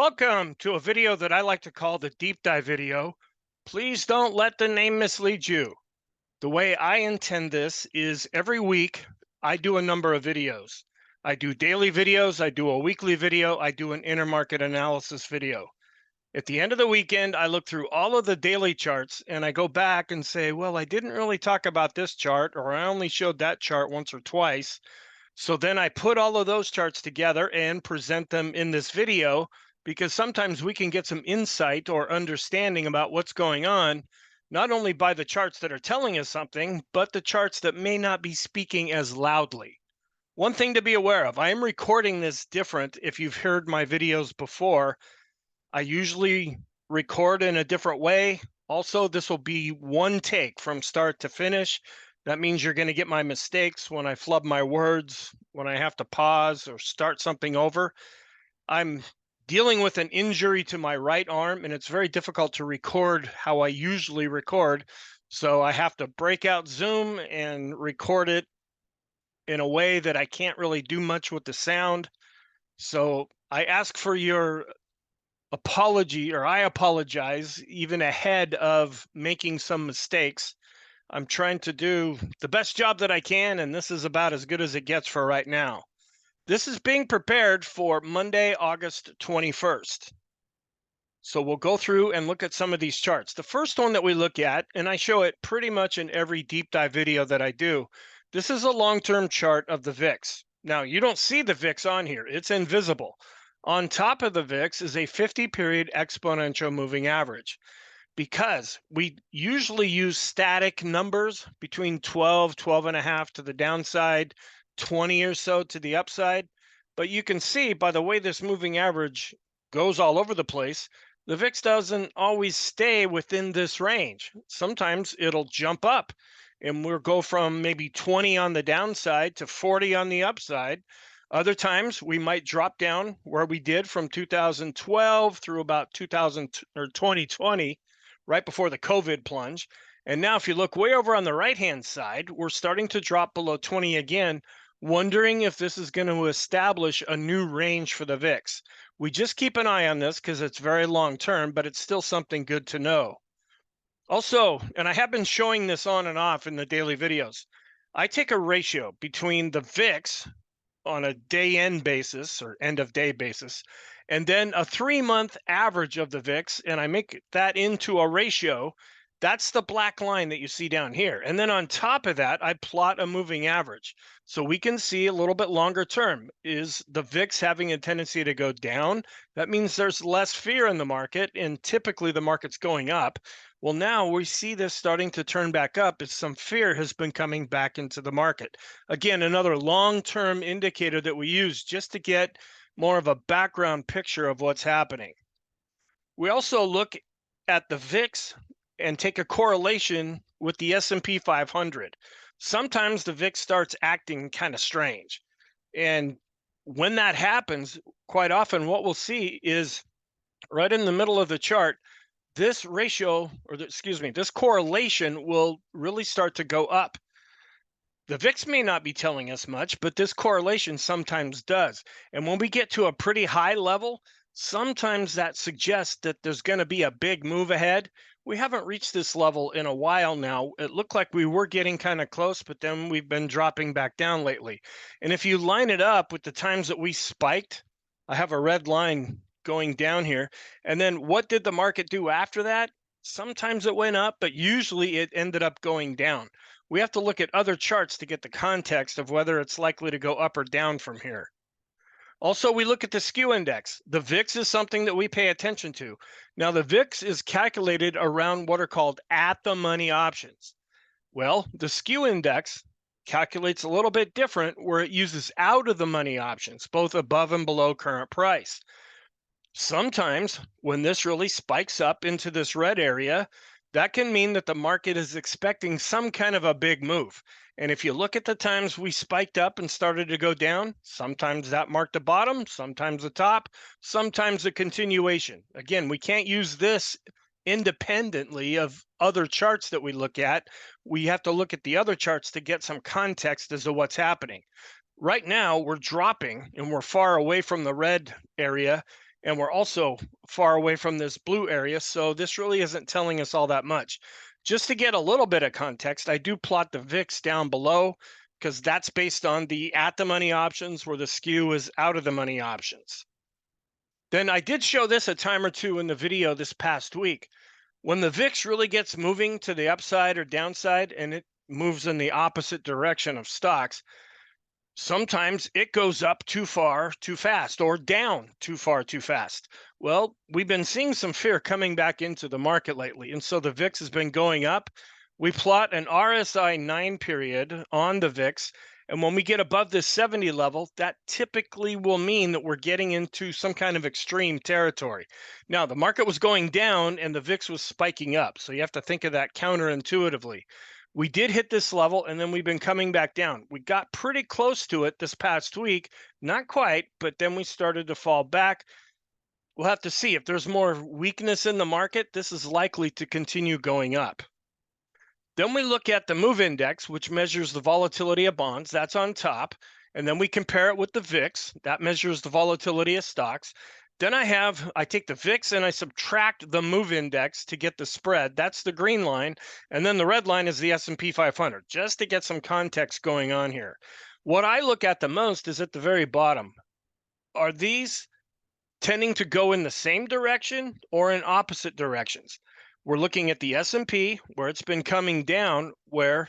Welcome to a video that I like to call the deep dive video. Please don't let the name mislead you. The way I intend this is every week I do a number of videos. I do daily videos, I do a weekly video, I do an intermarket analysis video. At the end of the weekend, I look through all of the daily charts and I go back and say, well, I didn't really talk about this chart, or I only showed that chart once or twice. So then I put all of those charts together and present them in this video because sometimes we can get some insight or understanding about what's going on, not only by the charts that are telling us something, but the charts that may not be speaking as loudly. One thing to be aware of, I am recording this different. If you've heard my videos before, I usually record in a different way. Also, this will be one take from start to finish. That means you're going to get my mistakes when I flub my words, when I have to pause or start something over. I'm dealing with an injury to my right arm, and it's very difficult to record how I usually record. So I have to break out Zoom and record it in a way that I can't really do much with the sound. So I ask for your apology, or I apologize even ahead of making some mistakes. I'm trying to do the best job that I can, and this is about as good as it gets for right now. This is being prepared for Monday, August 21st. So we'll go through and look at some of these charts. The first one that we look at, and I show it pretty much in every deep dive video that I do, this is a long-term chart of the VIX. Now, you don't see the VIX on here. It's invisible. On top of the VIX is a 50-period exponential moving average. Because we usually use static numbers between 12, 12 and a half to the downside, 20 or so to the upside. But you can see by the way this moving average goes all over the place, the VIX doesn't always stay within this range. Sometimes it'll jump up and we'll go from maybe 20 on the downside to 40 on the upside. Other times we might drop down where we did from 2012 through about 2000 or 2020, right before the COVID plunge. And now if you look way over on the right-hand side, we're starting to drop below 20 again, wondering if this is going to establish a new range for the VIX. We just keep an eye on this because it's very long term, but it's still something good to know. Also, and I have been showing this on and off in the daily videos, I take a ratio between the VIX on a day end basis or end of day basis, and then a 3-month average of the VIX, and I make that into a ratio. That's the black line that you see down here. And then on top of that, I plot a moving average. So we can see a little bit longer term. Is the VIX having a tendency to go down? That means there's less fear in the market, and typically the market's going up. Well, now we see this starting to turn back up as some fear has been coming back into the market. Again, another long-term indicator that we use just to get more of a background picture of what's happening. We also look at the VIX and take a correlation with the S&P 500. Sometimes the VIX starts acting kind of strange. And when that happens, quite often what we'll see is right in the middle of the chart, this ratio, or this correlation will really start to go up. The VIX may not be telling us much, but this correlation sometimes does. And when we get to a pretty high level, sometimes that suggests that there's going to be a big move ahead. We haven't reached this level in a while now. It looked like we were getting kind of close, but then we've been dropping back down lately. And if you line it up with the times that we spiked, I have a red line going down here. And then what did the market do after that? Sometimes it went up, but usually it ended up going down. We have to look at other charts to get the context of whether it's likely to go up or down from here. Also, we look at the skew index. The VIX is something that we pay attention to. Now, the VIX is calculated around what are called at-the-money options. Well, the skew index calculates a little bit different, where it uses out-of-the-money options, both above and below current price. Sometimes when this really spikes up into this red area, that can mean that the market is expecting some kind of a big move. And if you look at the times we spiked up and started to go down, sometimes that marked the bottom, sometimes the top, sometimes a continuation. Again, we can't use this independently of other charts that we look at. We have to look at the other charts to get some context as to what's happening. Right now, we're dropping and we're far away from the red area. And we're also far away from this blue area, so this really isn't telling us all that much. Just to get a little bit of context, I do plot the VIX down below because that's based on the at the money options where the skew is out of the money options. Then I did show this a time or two in the video this past week. When the VIX really gets moving to the upside or downside and it moves in the opposite direction of stocks, sometimes it goes up too far too fast or down too far too fast. Well, we've been seeing some fear coming back into the market lately, and so the VIX has been going up. We plot an RSI 9 period on the VIX, and when we get above this 70 level, that typically will mean that we're getting into some kind of extreme territory. Now, the market was going down and the VIX was spiking up, so you have to think of that counterintuitively. We did hit this level and then we've been coming back down. We got pretty close to it this past week, not quite, but then we started to fall back. We'll have to see if there's more weakness in the market. This is likely to continue going up. Then we look at the MOVE index, which measures the volatility of bonds. That's on top. And then we compare it with the VIX. That measures the volatility of stocks. Then I take the VIX and I subtract the MOVE index to get the spread. That's the green line. And then the red line is the S&P 500, just to get some context going on here. What I look at the most is at the very bottom. Are these tending to go in the same direction or in opposite directions? We're looking at the S&P, where it's been coming down, where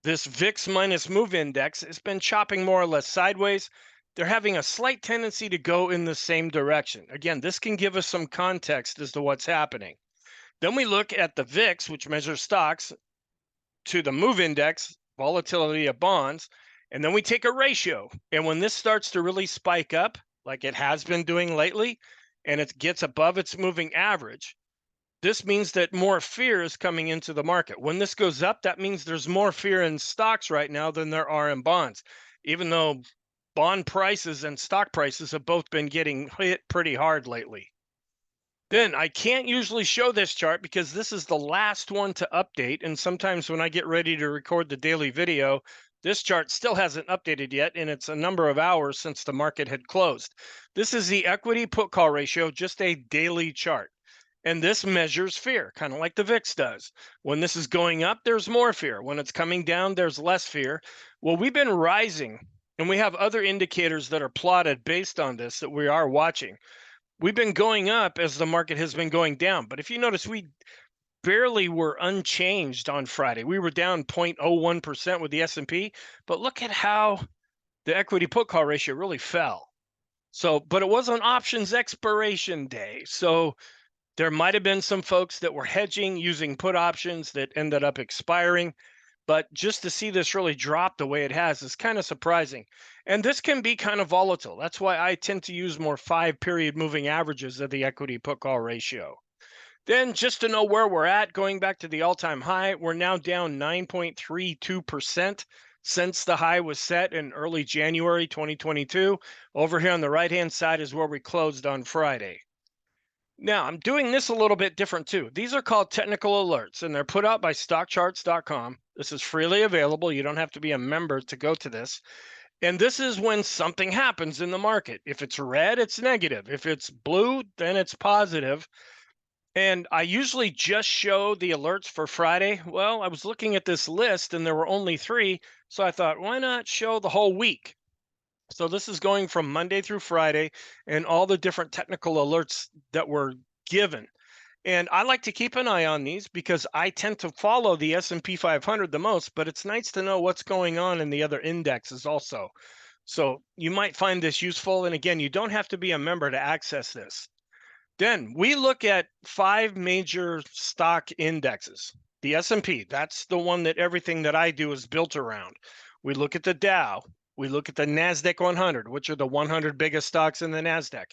this VIX minus MOVE index has been chopping more or less sideways. They're having a slight tendency to go in the same direction. Again, this can give us some context as to what's happening. Then we look at the VIX, which measures stocks, to the MOVE index, volatility of bonds, and then we take a ratio. And when this starts to really spike up, like it has been doing lately, and it gets above its moving average, this means that more fear is coming into the market. When this goes up, that means there's more fear in stocks right now than there are in bonds, even though bond prices and stock prices have both been getting hit pretty hard lately. Then I can't usually show this chart because this is the last one to update. And sometimes when I get ready to record the daily video, this chart still hasn't updated yet, and it's a number of hours since the market had closed. This is the equity put call ratio, just a daily chart. And this measures fear, kind of like the VIX does. When this is going up, there's more fear. When it's coming down, there's less fear. Well, we've been rising, and we have other indicators that are plotted based on this that we are watching. We've been going up as the market has been going down. But if you notice, we barely were unchanged on Friday. We were down 0.01% with the S&P, but look at how the equity put call ratio really fell. So, but it was on options expiration day. So there might have been some folks that were hedging using put options that ended up expiring, but just to see this really drop the way it has is kind of surprising. And this can be kind of volatile. That's why I tend to use more 5-period moving averages of the equity put call ratio. Then just to know where we're at, going back to the all-time high, we're now down 9.32% since the high was set in early January 2022. Over here on the right-hand side is where we closed on Friday. Now, I'm doing this a little bit different too. These are called technical alerts, and they're put out by stockcharts.com. This is freely available. You don't have to be a member to go to this. And this is when something happens in the market. If it's red, it's negative. If it's blue, then it's positive. And I usually just show the alerts for Friday. Well, I was looking at this list and there were only 3. So I thought, why not show the whole week? So this is going from Monday through Friday and all the different technical alerts that were given. And I like to keep an eye on these because I tend to follow the S&P 500 the most, but it's nice to know what's going on in the other indexes also. So you might find this useful. And again, you don't have to be a member to access this. Then we look at 5 major stock indexes. The S&P, that's the one that everything that I do is built around. We look at the Dow. We look at the NASDAQ 100, which are the 100 biggest stocks in the NASDAQ.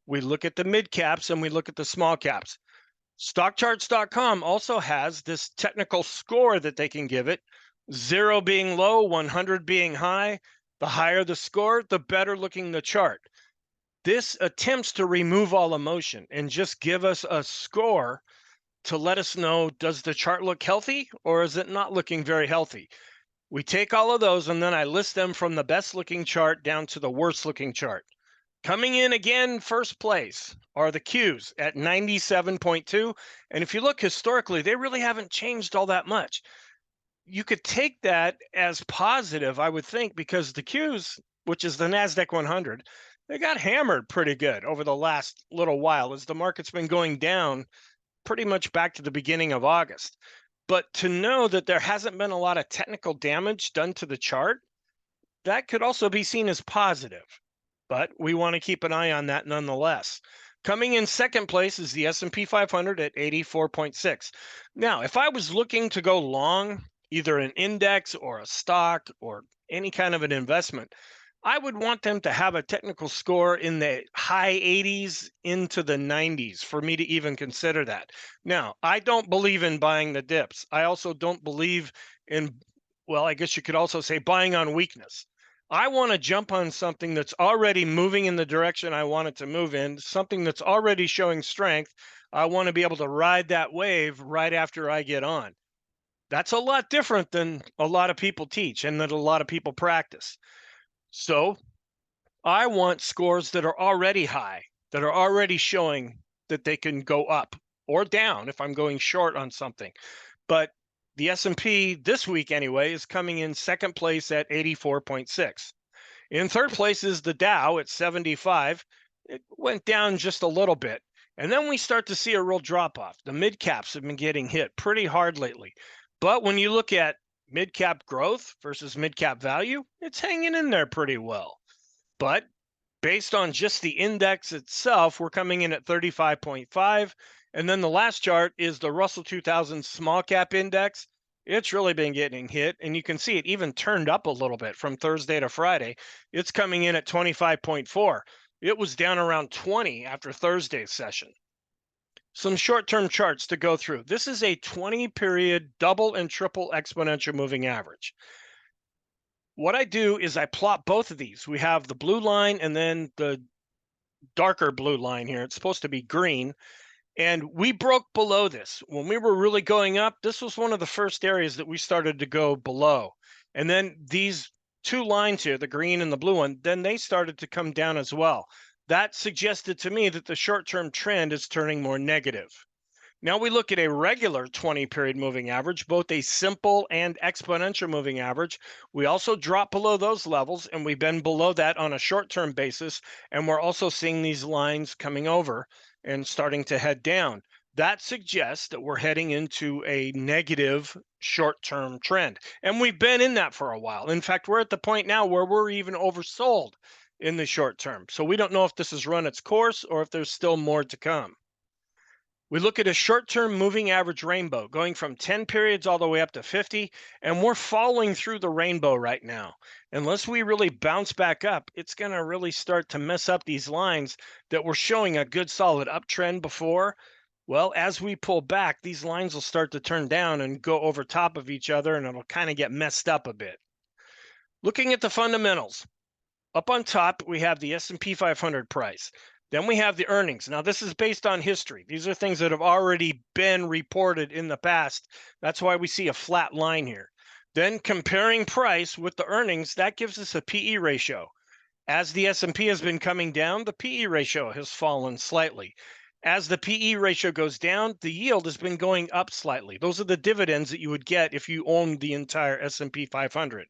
We look at the mid caps and we look at the small caps. Stockcharts.com also has this technical score that they can give it, 0 being low, 100 being high. The higher the score, the better looking the chart. This attempts to remove all emotion and just give us a score to let us know, does the chart look healthy or is it not looking very healthy? We take all of those and then I list them from the best looking chart down to the worst looking chart. Coming in again, first place are the Qs at 97.2. And if you look historically, they really haven't changed all that much. You could take that as positive, I would think, because the Qs, which is the NASDAQ 100, they got hammered pretty good over the last little while as the market's been going down pretty much back to the beginning of August. But to know that there hasn't been a lot of technical damage done to the chart, that could also be seen as positive. But we want to keep an eye on that nonetheless. Coming in second place is the S&P 500 at 84.6. Now, if I was looking to go long, either an index or a stock or any kind of an investment, I would want them to have a technical score in the high 80s into the 90s for me to even consider that. Now, I don't believe in buying the dips. I also don't believe in, well, I guess you could also say buying on weakness. I want to jump on something that's already moving in the direction I want it to move in, something that's already showing strength. I want to be able to ride that wave right after I get on. That's a lot different than a lot of people teach and that a lot of people practice. So I want scores that are already high, that are already showing that they can go up or down if I'm going short on something. But the S&P this week anyway is coming in second place at 84.6. In third place is the Dow at 75. It went down just a little bit. And then we start to see a real drop off. The mid caps have been getting hit pretty hard lately. But when you look at mid cap growth versus mid cap value, it's hanging in there pretty well. But based on just the index itself, we're coming in at 35.5. And then the last chart is the Russell 2000 small cap index. It's really been getting hit, and you can see it even turned up a little bit from Thursday to Friday. It's coming in at 25.4. It was down around 20 after Thursday's session. Some short-term charts to go through. This is a 20-period double and triple exponential moving average. What I do is I plot both of these. We have the blue line and then the darker blue line here. It's supposed to be green. And we broke below this. When we were really going up, this was one of the first areas that we started to go below. And then these two lines here, the green and the blue one, then they started to come down as well. That suggested to me that the short-term trend is turning more negative. Now we look at a regular 20-period moving average, both a simple and exponential moving average. We also drop below those levels, and we've been below that on a short-term basis, and we're also seeing these lines coming over and starting to head down. That suggests that we're heading into a negative short-term trend, and we've been in that for a while. In fact, we're at the point now where we're even oversold in the short term. So we don't know if this has run its course or if there's still more to come. We look at a short-term moving average rainbow going from 10 periods all the way up to 50, and we're falling through the rainbow right now. Unless we really bounce back up, it's going to really start to mess up these lines that were showing a good solid uptrend before. Well, as we pull back, these lines will start to turn down and go over top of each other, and it'll kind of get messed up a bit. Looking at the fundamentals, up on top, we have the S&P 500 price. Then we have the earnings. Now, this is based on history. These are things that have already been reported in the past. That's why we see a flat line here. Then comparing price with the earnings, that gives us a PE ratio. As the S&P has been coming down, the PE ratio has fallen slightly. As the PE ratio goes down, the yield has been going up slightly. Those are the dividends that you would get if you owned the entire S&P 500.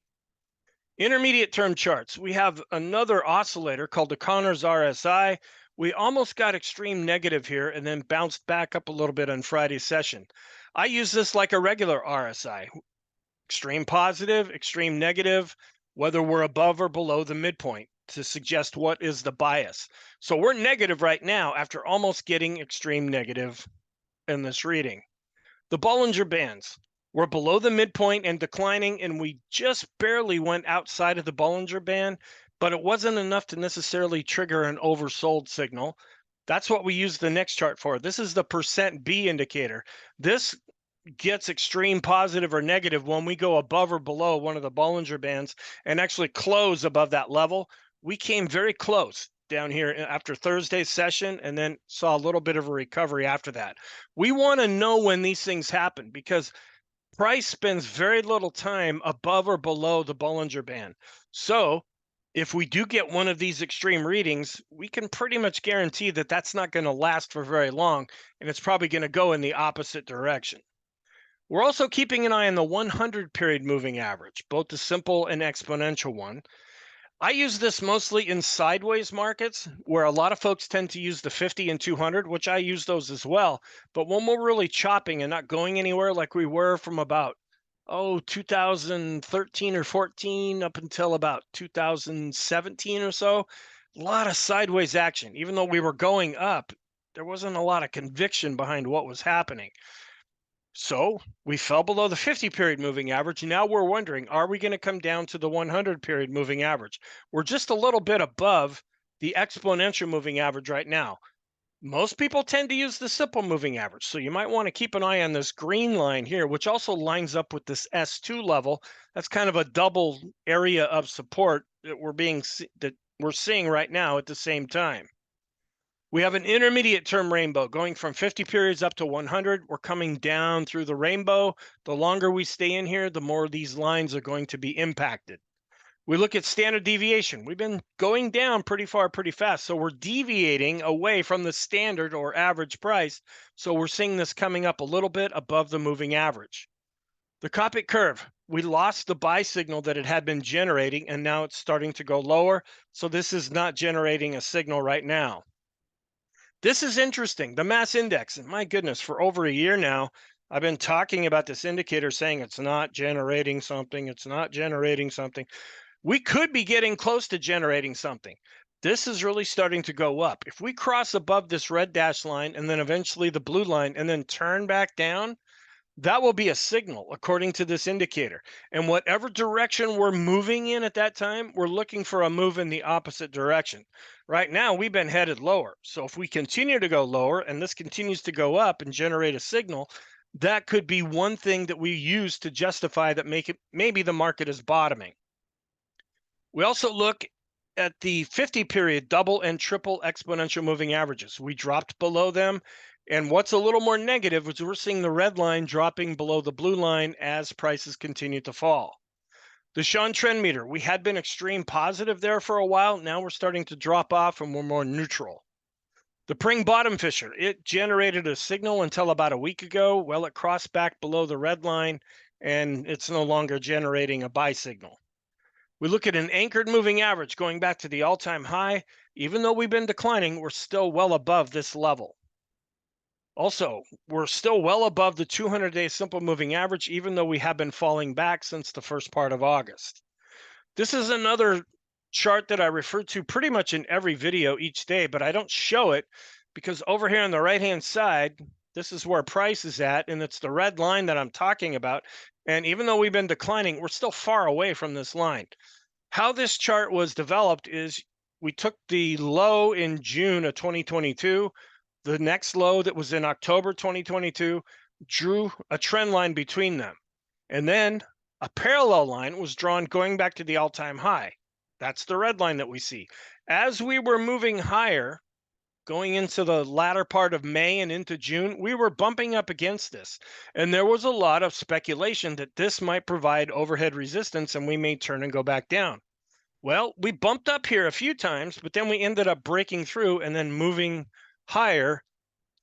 Intermediate term charts. We have another oscillator called the Connors RSI. We almost got extreme negative here and then bounced back up a little bit on Friday's session. I use this like a regular RSI. Extreme positive, extreme negative, whether we're above or below the midpoint to suggest what is the bias. So we're negative right now after almost getting extreme negative in this reading. The Bollinger Bands. We're below the midpoint and declining, and we just barely went outside of the Bollinger Band, but it wasn't enough to necessarily trigger an oversold signal. That's what we use the next chart for. This is the percent B indicator. This gets extreme positive or negative when we go above or below one of the Bollinger Bands and actually close above that level. We came very close down here after Thursday's session and then saw a little bit of a recovery after that. We want to know when these things happen because price spends very little time above or below the Bollinger Band. So If we do get one of these extreme readings, we can pretty much guarantee that that's not going to last for very long, and it's probably going to go in the opposite direction. We're also keeping an eye on the 100 period moving average, both the simple and exponential one. I use this mostly in sideways markets where a lot of folks tend to use the 50 and 200, which I use those as well. But when we're really chopping and not going anywhere like we were from about 2013 or 14 up until about 2017 or so, a lot of sideways action. Even though we were going up, there wasn't a lot of conviction behind what was happening. So we fell below the 50 period moving average. Now we're wondering, are we going to come down to the 100 period moving average? We're just a little bit above the exponential moving average right now. Most people tend to use the simple moving average. So you might want to keep an eye on this green line here, which also lines up with this S2 level. That's kind of a double area of support that we're seeing right now at the same time. We have an intermediate term rainbow going from 50 periods up to 100. We're coming down through the rainbow. The longer we stay in here, the more these lines are going to be impacted. We look at standard deviation. We've been going down pretty far, pretty fast. So we're deviating away from the standard or average price. So we're seeing this coming up a little bit above the moving average. The Copic curve, we lost the buy signal that it had been generating, and now it's starting to go lower. So this is not generating a signal right now. This is interesting. The mass index, and my goodness, for over a year now, I've been talking about this indicator saying it's not generating something. It's not generating something. We could be getting close to generating something. This is really starting to go up. If we cross above this red dash line and then eventually the blue line and then turn back down, that will be a signal according to this indicator. And whatever direction we're moving in at that time, we're looking for a move in the opposite direction. Right now, we've been headed lower. So if we continue to go lower and this continues to go up and generate a signal, that could be one thing that we use to justify that maybe the market is bottoming. We also look at the 50 period double and triple exponential moving averages. We dropped below them. And what's a little more negative is we're seeing the red line dropping below the blue line as prices continue to fall. The Sean trend meter, we had been extreme positive there for a while. Now we're starting to drop off and we're more neutral. The Pring bottom fisher, it generated a signal until about a week ago. Well, it crossed back below the red line and it's no longer generating a buy signal. We look at an anchored moving average going back to the all-time high. Even though we've been declining, we're still well above this level. Also, we're still well above the 200-day simple moving average, even though we have been falling back since the first part of August. This is another chart that I refer to pretty much in every video each day, but I don't show it because over here on the right-hand side, this is where price is at, and it's the red line that I'm talking about. And even though we've been declining, we're still far away from this line. How this chart was developed is we took the low in June of 2022, the next low that was in October 2022, drew a trend line between them. And then a parallel line was drawn going back to the all-time high. That's the red line that we see. As we were moving higher, going into the latter part of May and into June, we were bumping up against this. And there was a lot of speculation that this might provide overhead resistance and we may turn and go back down. Well, we bumped up here a few times, but then we ended up breaking through and then moving higher.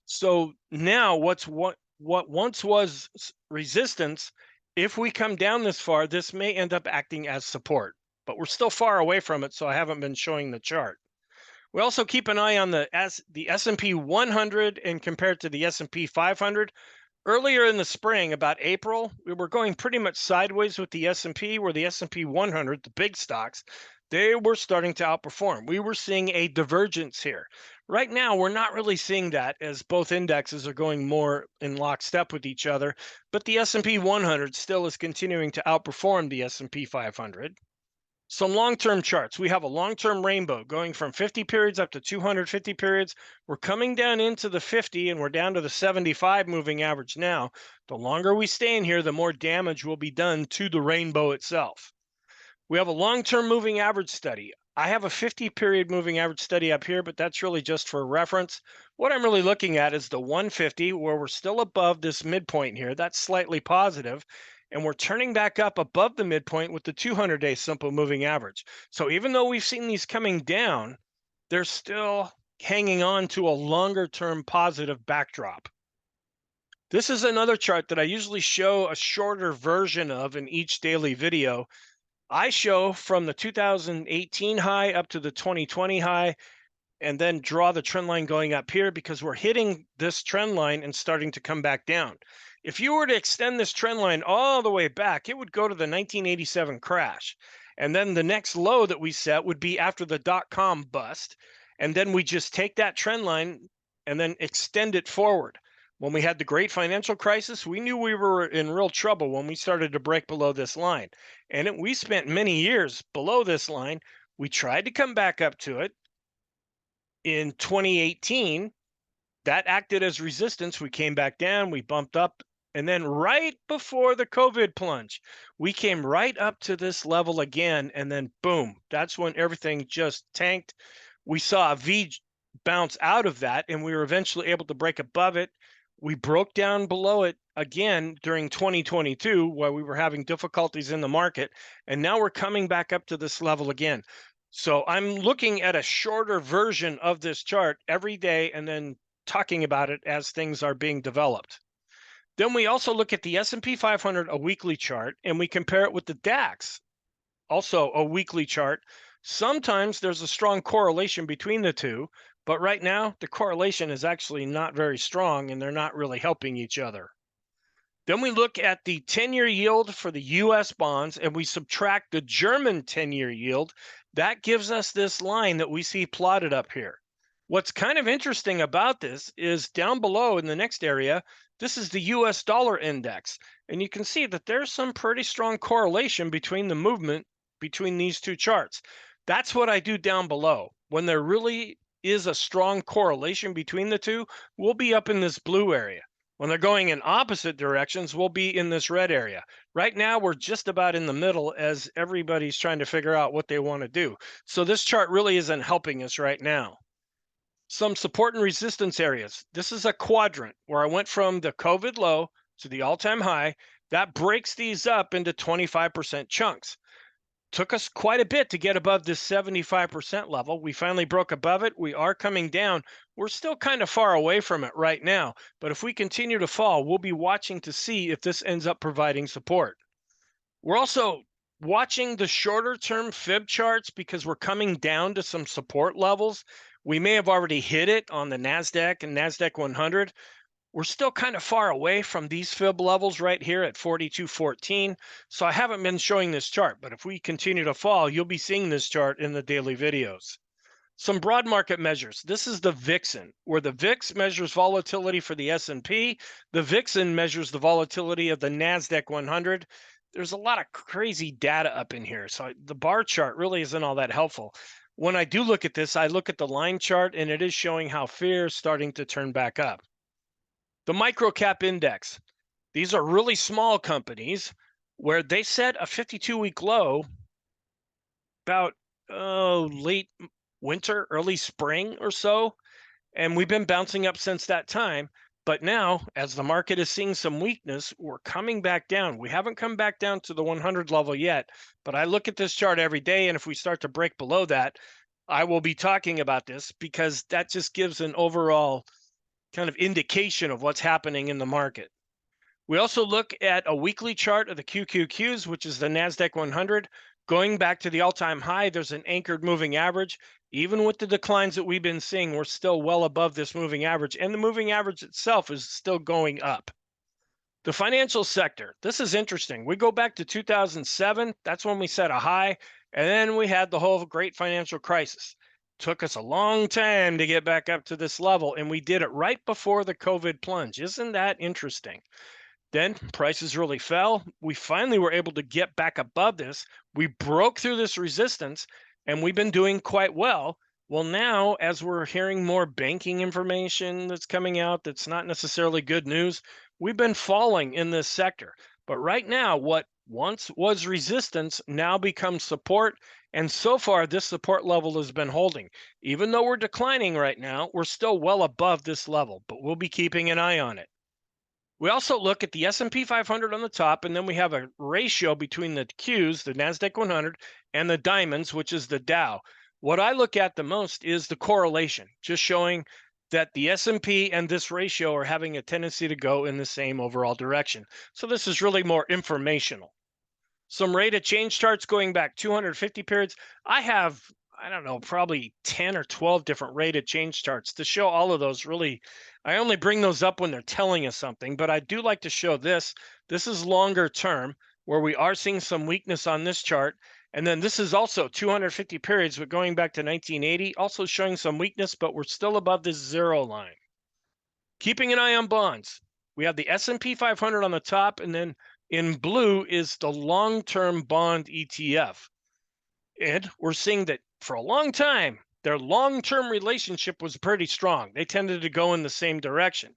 So now what once was resistance, if we come down this far, this may end up acting as support, but we're still far away from it, so I haven't been showing the chart. We also keep an eye on the S&P 100 and compared to the S&P 500. Earlier in the spring, about April, we were going pretty much sideways with the S&P, where the S&P 100, the big stocks, they were starting to outperform. We were seeing a divergence here. Right now, we're not really seeing that as both indexes are going more in lockstep with each other, but the S&P 100 still is continuing to outperform the S&P 500. Some long-term charts. We have a long-term rainbow going from 50 periods up to 250 periods. We're coming down into the 50 and we're down to the 75 moving average now. The longer we stay in here, the more damage will be done to the rainbow itself. We have a long-term moving average study. I have a 50 period moving average study up here, but that's really just for reference. What I'm really looking at is the 150, where we're still above this midpoint here. That's slightly positive. and we're turning back up above the midpoint with the 200-day simple moving average. So even though we've seen these coming down, they're still hanging on to a longer term positive backdrop. This is another chart that I usually show a shorter version of in each daily video. I show from the 2018 high up to the 2020 high, and then draw the trend line going up here because we're hitting this trend line and starting to come back down. If you were to extend this trend line all the way back, it would go to the 1987 crash. And then the next low that we set would be after the dot-com bust. And then we just take that trend line and then extend it forward. When we had the great financial crisis, we knew we were in real trouble when we started to break below this line. And we spent many years below this line. We tried to come back up to it. In 2018, that acted as resistance. We came back down, we bumped up, and then right before the COVID plunge, we came right up to this level again, and then boom, that's when everything just tanked. We saw a V bounce out of that, and we were eventually able to break above it. We broke down below it again during 2022 while we were having difficulties in the market, and now we're coming back up to this level again. So I'm looking at a shorter version of this chart every day and then talking about it as things are being developed. Then we also look at the S&P 500, a weekly chart, and we compare it with the DAX, also a weekly chart. Sometimes there's a strong correlation between the two, but right now the correlation is actually not very strong and they're not really helping each other. Then we look at the 10-year yield for the US bonds and we subtract the German 10-year yield. That gives us this line that we see plotted up here. What's kind of interesting about this is down below in the next area, this is the US dollar index. And you can see that there's some pretty strong correlation between the movement between these two charts. That's what I do down below. When there really is a strong correlation between the two, we'll be up in this blue area. When they're going in opposite directions, we'll be in this red area. Right now, we're just about in the middle as everybody's trying to figure out what they want to do. So this chart really isn't helping us right now. Some support and resistance areas. This is a quadrant where I went from the COVID low to the all-time high. That breaks these up into 25% chunks. Took us quite a bit to get above this 75% level. We finally broke above it. We are coming down. We're still kind of far away from it right now, but if we continue to fall, we'll be watching to see if this ends up providing support. We're also watching the shorter term fib charts because we're coming down to some support levels. We may have already hit it on the NASDAQ and NASDAQ 100. We're still kind of far away from these fib levels right here at 42.14. So I haven't been showing this chart, but if we continue to fall, you'll be seeing this chart in the daily videos. Some broad market measures. This is the Vixen, where the VIX measures volatility for the S&P. The Vixen measures the volatility of the NASDAQ 100. There's a lot of crazy data up in here, so the bar chart really isn't all that helpful. When I do look at this, I look at the line chart, and it is showing how fear is starting to turn back up. The microcap index. These are really small companies where they set a 52-week low about late winter, early spring or so. And we've been bouncing up since that time. But now, as the market is seeing some weakness, we're coming back down. We haven't come back down to the 100 level yet, but I look at this chart every day. And if we start to break below that, I will be talking about this because that just gives an overall kind of indication of what's happening in the market. We also look at a weekly chart of the QQQs, which is the NASDAQ 100. Going back to the all-time high, there's an anchored moving average. Even with the declines that we've been seeing, we're still well above this moving average, and the moving average itself is still going up. The financial sector, this is interesting. We go back to 2007, that's when we set a high, and then we had the whole great financial crisis. Took us a long time to get back up to this level, and we did it right before the COVID plunge. Isn't that interesting? Then prices really fell. We finally were able to get back above this. We broke through this resistance, and we've been doing quite well. Well, now, as we're hearing more banking information that's coming out that's not necessarily good news, we've been falling in this sector. But right now, what once was resistance now becomes support. And so far, this support level has been holding. Even though we're declining right now, we're still well above this level, but we'll be keeping an eye on it. We also look at the S&P 500 on the top, and then we have a ratio between the Qs, the NASDAQ 100, and the diamonds, which is the Dow. What I look at the most is the correlation, just showing that the S&P and this ratio are having a tendency to go in the same overall direction. So this is really more informational. Some rate of change charts going back 250 periods. I have, I don't know, probably 10 or 12 different rate of change charts to show all of those. Really, I only bring those up when they're telling us something, but I do like to show this. This is longer term, where we are seeing some weakness on this chart. And then this is also 250 periods, but going back to 1980, also showing some weakness, but we're still above this zero line. Keeping an eye on bonds. We have the S&P 500 on the top, and then in blue is the long-term bond ETF. And we're seeing that for a long time, their long-term relationship was pretty strong. They tended to go in the same direction.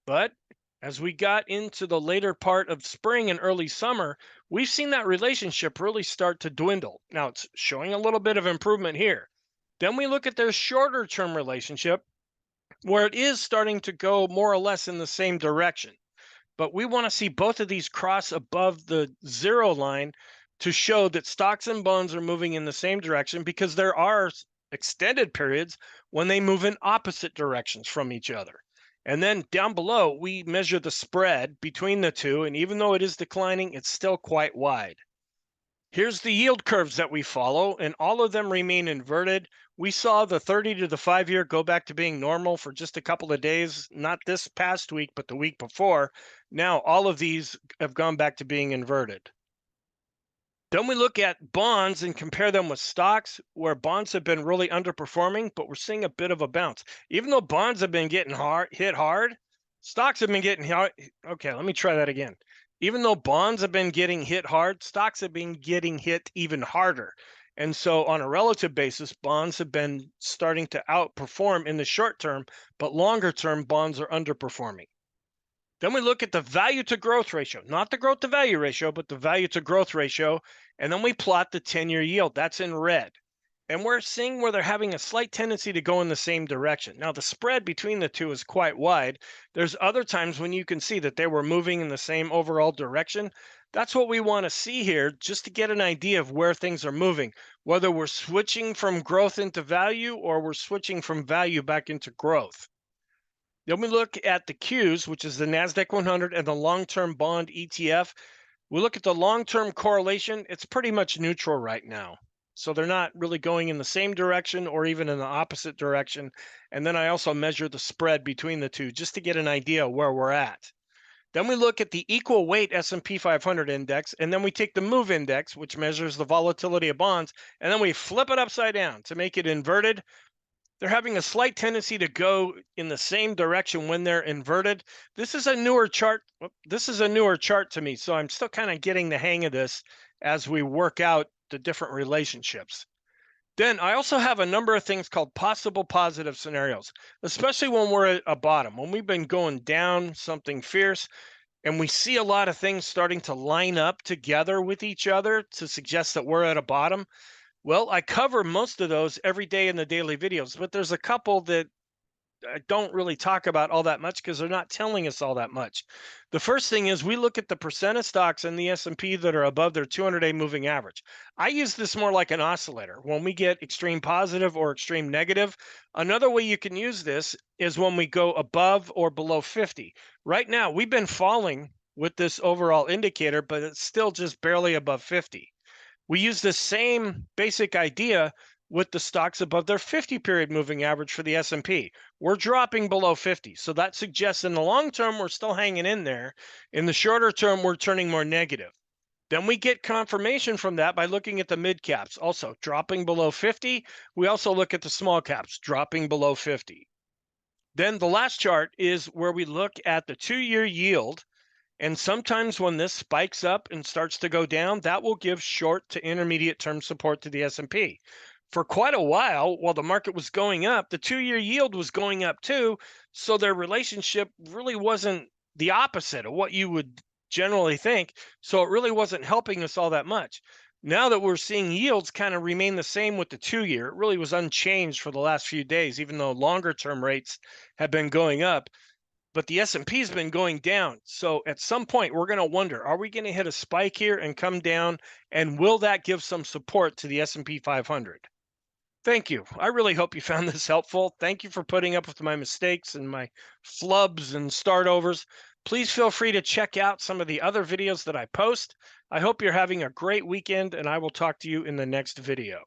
But as we got into the later part of spring and early summer, we've seen that relationship really start to dwindle. Now it's showing a little bit of improvement here. Then we look at their shorter term relationship, where it is starting to go more or less in the same direction. But we want to see both of these cross above the zero line to show that stocks and bonds are moving in the same direction, because there are extended periods when they move in opposite directions from each other. And then down below, we measure the spread between the two. And even though it is declining, it's still quite wide. Here's the yield curves that we follow, and all of them remain inverted. We saw the 30 to the 5-year go back to being normal for just a couple of days, not this past week, but the week before. Now all of these have gone back to being inverted. Then we look at bonds and compare them with stocks, where bonds have been really underperforming, but we're seeing a bit of a bounce. Even though bonds have been getting hit hard, stocks have been getting hard. Okay, let me try that again. Even though bonds have been getting hit hard, stocks have been getting hit even harder. And so on a relative basis, bonds have been starting to outperform in the short term, but longer term bonds are underperforming. Then we look at the value to growth ratio, not the growth to value ratio, but the value to growth ratio. And then we plot the 10-year yield. That's in red. And we're seeing where they're having a slight tendency to go in the same direction. Now, the spread between the two is quite wide. There's other times when you can see that they were moving in the same overall direction. That's what we want to see here, just to get an idea of where things are moving, whether we're switching from growth into value or we're switching from value back into growth. Then we look at the Qs, which is the NASDAQ 100 and the long-term bond ETF. We look at the long-term correlation. It's pretty much neutral right now. So they're not really going in the same direction or even in the opposite direction. And then I also measure the spread between the two just to get an idea where we're at. Then we look at the equal weight S&P 500 index, and then we take the MOVE index, which measures the volatility of bonds, and then we flip it upside down to make it inverted. They're having a slight tendency to go in the same direction when they're inverted. This is a newer chart. This is a newer chart to me, so I'm still kind of getting the hang of this as we work out the different relationships. Then I also have a number of things called possible positive scenarios, especially when we're at a bottom, when we've been going down something fierce, and we see a lot of things starting to line up together with each other to suggest that we're at a bottom. Well, I cover most of those every day in the daily videos, but there's a couple that I don't really talk about all that much because they're not telling us all that much. The first thing is we look at the percent of stocks in the S&P that are above their 200-day moving average. I use this more like an oscillator. When we get extreme positive or extreme negative, another way you can use this is when we go above or below 50. Right now, we've been falling with this overall indicator, but it's still just barely above 50. We use the same basic idea with the stocks above their 50-period moving average for the S&P. We're dropping below 50. So that suggests in the long term, we're still hanging in there. In the shorter term, we're turning more negative. Then we get confirmation from that by looking at the mid caps, also dropping below 50. We also look at the small caps, dropping below 50. Then the last chart is where we look at the 2-year yield. And sometimes when this spikes up and starts to go down, that will give short to intermediate term support to the S&P. For quite a while the market was going up, the 2-year yield was going up too. So their relationship really wasn't the opposite of what you would generally think. So it really wasn't helping us all that much. Now that we're seeing yields kind of remain the same with the 2-year, it really was unchanged for the last few days, even though longer term rates have been going up. but the S&P has been going down. So at some point, we're going to wonder, are we going to hit a spike here and come down? And will that give some support to the S&P 500? Thank you. I really hope you found this helpful. Thank you for putting up with my mistakes and my flubs and start overs. Please feel free to check out some of the other videos that I post. I hope you're having a great weekend, and I will talk to you in the next video.